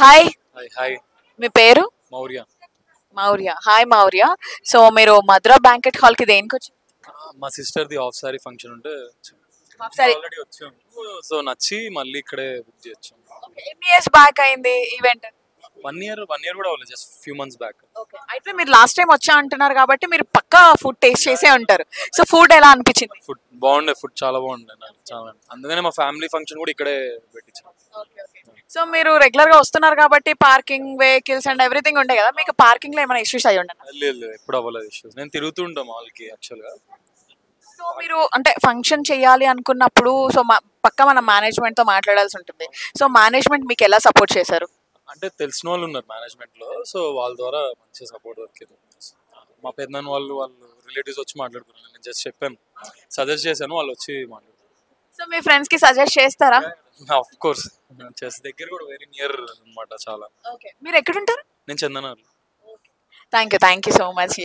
Hi, hi hi మీ పేరు? Maurya. Maurya. Hi Maurya. So మీరు మధుర banquet hall కి దేనికి వచ్చి? మా సిస్టర్ది హాఫ్ సారీ ఫంక్షన్ ఉంటే సరే, ఆల్రెడీ వచ్చాం. సో నచ్చి మళ్ళీ ఇక్కడే బుక్ చేయొచ్చు. ఎన్ని ఇయర్స్ బ్యాక్ అయింది ఈవెంట్? 1 year కూడా అవ్వలేదు, జస్ట్ ఫ్యూ మంత్స్ బ్యాక్. అయితే మీరు లాస్ట్ టైం వచ్చా అంటున్నారు కాబట్టి మీరు పక్కా ఫుడ్ టేస్ట్ చేసే ఉంటారు. సో ఫుడ్ ఎలా అనిపించింది? ఫుడ్ బాగుండే, ఫుడ్ చాలా బాగుండే నాకు చాలా. అందుకనే మా ఫ్యామిలీ ఫంక్షన్ కూడా ఇక్కడే పెట్టించాం. సో మీరు రెగ్యులర్ గా వస్తున్నారు కాబట్టి పార్కింగ్ వెహికల్స్ అండ్ ఎవ్రీథింగ్ ఉంటాయి కదా, మీకు పార్కింగ్ లో ఏమైనా ఇష్యూస్ అయ్యి ఉండనా? లేదు లేదు, ఎప్పుడు అవ్వలేదు ఇష్యూస్. నేను తిరుగుతుంటాం మాల్కి యాక్చువల్గా. సో మీరు అంటే ఫంక్షన్ చేయాలి అనుకున్నప్పుడు సో పక్క మన మేనేజ్మెంట్ తో మాట్లాడాల్సి ఉంటుంది. సో మేనేజ్మెంట్ మీకు ఎలా సపోర్ట్ చేశారు? అంటే తెలిసిన వాళ్ళు ఉన్నారు మేనేజ్మెంట్లో, సో వాళ్ళ ద్వారా మంచి సపోర్ట్ దొరికింది. మా పెద్దనాన్న వాళ్ళు రిలేటివ్స్ వచ్చి మాట్లాడుకున్నారు. నేను జస్ట్ చెప్పాను, సజెస్ట్ చేశాను, వాళ్ళు వచ్చి మాట్లాడుకున్నారు. సో మీ ఫ్రెండ్స్ కి సజెస్ట్ చేస్తారా? ఆఫ్ కోర్స్ చేసే దగ్గర కూడా వెరీ నియర్ అన్నమాట చాలా. మీరు ఎక్కడుంటారు? నేను చందనాలు. Thank you so much.